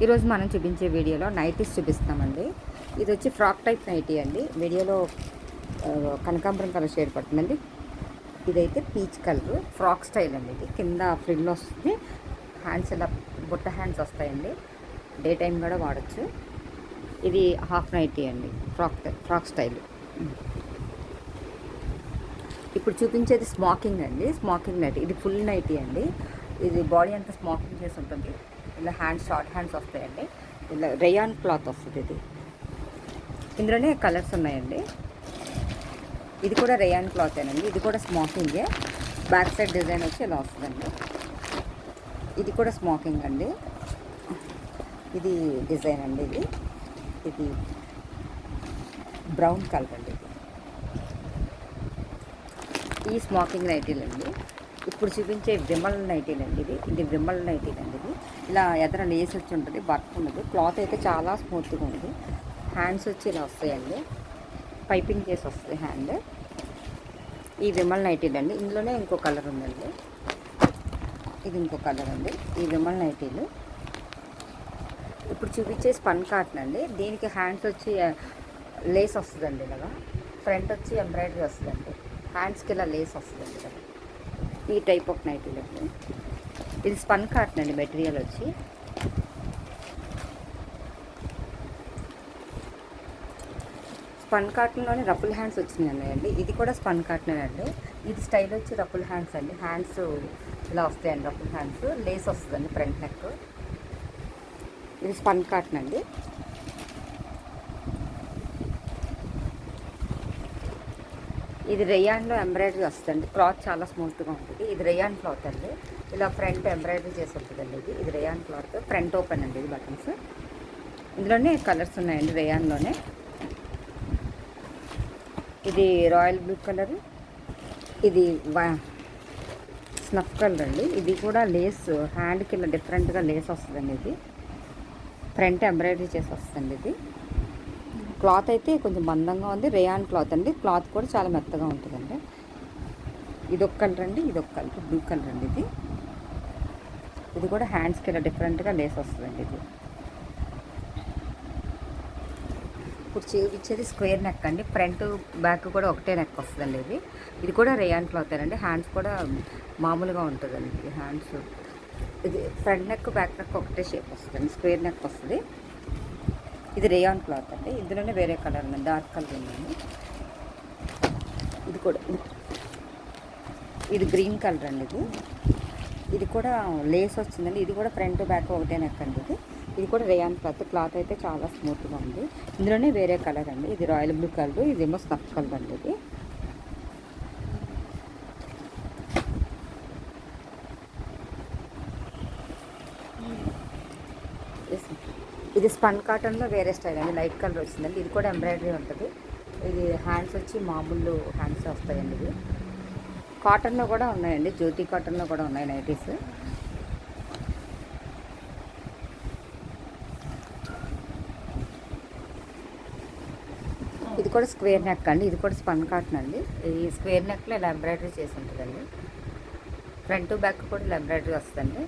ఈరోజు మనం చూపించే వీడియోలో నైటీస్ చూపిస్తామండి. ఇది వచ్చి ఫ్రాక్ టైప్ నైటీ అండి. వీడియోలో కనకాంబరం కలర్ షేడ్ పడుతుందండి. ఇదైతే పీచ్ కలర్ ఫ్రాక్ స్టైల్ అండి. ఇది కింద ఫ్రిల్ వస్తుంది, హ్యాండ్స్ ఇలా బుట్ట హ్యాండ్స్ వస్తాయండి. డే టైం కూడా వాడచ్చు. ఇది హాఫ్ నైటీ అండి, ఫ్రాక్ స్టైల్. ఇప్పుడు చూపించేది స్మోకింగ్ అండి, స్మోకింగ్ నైటీ. ఇది ఫుల్ నైటీ అండి. ఇది బాడీ అంతా స్మోకింగ్ చేసి ఉంటుంది. ఇలా హ్యాండ్స్ షార్ట్ హ్యాండ్స్ వస్తాయండి. ఇలా రేయాన్ క్లాత్ వస్తుంది. ఇది ఇందులోనే కలర్స్ ఉన్నాయండి. ఇది కూడా రేయాన్ క్లాతేనండి. ఇది కూడా స్మోకింగే. బ్యాక్ సైడ్ డిజైన్ వచ్చి ఇలా వస్తుందండి. ఇది కూడా స్మోకింగ్ అండి. ఇది డిజైన్ అండి. ఇది బ్రౌన్ కలర్ అండి. ఈ స్మోకింగ్ నైటీలు అండి. ఇప్పుడు చూపించే విమల్ నైటీలు అండి. ఇది విమల్ నైటీలు అండి. ఇది ఇలా ఎదర లేస్ వచ్చి ఉంటుంది, వర్క్ ఉండదు. క్లాత్ అయితే చాలా స్మూత్గా ఉంది. హ్యాండ్స్ వచ్చి ఇలా వస్తాయండి, పైపింగ్ చేసి వస్తుంది హ్యాండ్. ఈ విమల్ నైటీలు అండి. ఇందులోనే ఇంకో కలర్ ఉందండి. ఇది ఇంకో కలర్ అండి. ఈ విమల్ నైటీలు. ఇప్పుడు చూపించే స్పన్ కాటన్ అండి. దీనికి హ్యాండ్స్ వచ్చి లేస్ వస్తుందండి. ఇలాగా ఫ్రంట్ వచ్చి ఎంబ్రాయిడరీ వస్తుందండి. హ్యాండ్స్కి ఇలా లేస్ వస్తుందండి. కదా ఈ టైప్ ఆఫ్ నైటీలు అండి. ఇది స్పన్ కాటన్ అండి. మెటీరియల్ వచ్చి స్పన్ కాటన్లోనే రఫుల్ హ్యాండ్స్ వచ్చినాయి అండి. ఇది కూడా స్పన్ కాటన్ అండి. ఇది స్టైల్ వచ్చి రఫుల్ హ్యాండ్స్ అండి. హ్యాండ్స్ ఇలా వస్తాయండి, రఫుల్ హ్యాండ్స్. లేస్ వస్తుందండి ఫ్రంట్ నెక్. ఇది స్పన్ కాటన్ అండి. ఇది రేయాన్లో ఎంబ్రాయిడరీ వస్తుందండి. క్లాత్ చాలా స్మూత్గా ఉంటుంది. ఇది రేయాన్ క్లాత్ అండి. ఇలా ఫ్రంట్ ఎంబ్రాయిడరీ చేసి ఉంటుందండి. ఇది రేయాన్ క్లాత్. ఫ్రంట్ ఓపెన్ అండి. ఇది బటన్స్. ఇందులోనే కలర్స్ ఉన్నాయండి రేయాన్లోనే. ఇది రాయల్ బ్లూ కలర్. ఇది స్నఫ్ కలర్ అండి. ఇది కూడా లేస్ హ్యాండ్కి ఇలా డిఫరెంట్గా లేస్ వస్తుందండి. ఇది ఫ్రంట్ ఎంబ్రాయిడరీ చేసి వస్తుంది. ఇది క్లాత్ అయితే కొంచెం మందంగా ఉంది. రేయాన్ క్లాత్ అండి. క్లాత్ కూడా చాలా మెత్తగా ఉంటుందండి. ఇది ఒక కలర్ అండి. ఇది ఒక కలర్ బ్లూ కలర్ అండి. ఇది కూడా హ్యాండ్స్కి ఇలా డిఫరెంట్గా లేస్ వస్తుందండి. ఇది ఇప్పుడు చూపించేది స్క్వేర్ నెక్ అండి. ఫ్రంట్ బ్యాక్ కూడా ఒకటే నెక్ వస్తుందండి. ఇది కూడా రేయాన్ క్లాత్ అండి. హ్యాండ్స్ కూడా మామూలుగా ఉంటుందండి. ఇది హ్యాండ్స్, ఇది ఫ్రంట్ నెక్ బ్యాక్ నెక్ ఒకటే షేప్ వస్తుందండి. స్క్వేర్ నెక్ వస్తుంది. ఇది రేయాన్ క్లాత్ అండి. ఇందులోనే వేరే కలర్ ఉంది, డార్క్ కలర్ ఉందండి. ఇది కూడా ఇది గ్రీన్ కలర్ అండి. ఇది కూడా లేస్ వచ్చిందండి. ఇది కూడా ఫ్రంట్ బ్యాక్ ఒకటే నెక్ అండి. ఇది కూడా రేయాన్ క్లాత్. క్లాత్ అయితే చాలా స్మూత్గా ఉంది. ఇందులోనే వేరే కలర్ అండి. ఇది రాయల్ బ్లూ కలర్. ఇదేమో స్నఫ్ కలర్ అండి. ఇది స్పన్ కాటన్లో వేరే స్టైల్ అండి. లైట్ కలర్ వచ్చిందండి. ఇది కూడా ఎంబ్రాయిడరీ ఉంటుంది. ఇది హ్యాండ్స్ వచ్చి మామూలు హ్యాండ్స్ వస్తాయండి. ఇది కాటన్లో కూడా ఉన్నాయండి. జ్యోతి కాటన్లో కూడా ఉన్నాయి నైటీస్. ఇది కూడా స్క్వేర్ నెక్ అండి. ఇది కూడా స్పన్ కాటన్ అండి. ఈ స్క్వేర్ నెక్లో ఇలా ఎంబ్రాయిడరీ చేసి ఉంటుందండి. ఫ్రంట్ బ్యాక్ కూడా ఇలా ఎంబ్రాయిడరీ వస్తుందండి.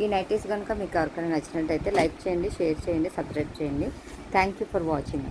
ఈ నైటీస్ కనుక మీకు ఎవరికైనా నచ్చినట్టయితే లైక్ చేయండి, షేర్ చేయండి, సబ్స్క్రైబ్ చేయండి. Thank you for watching.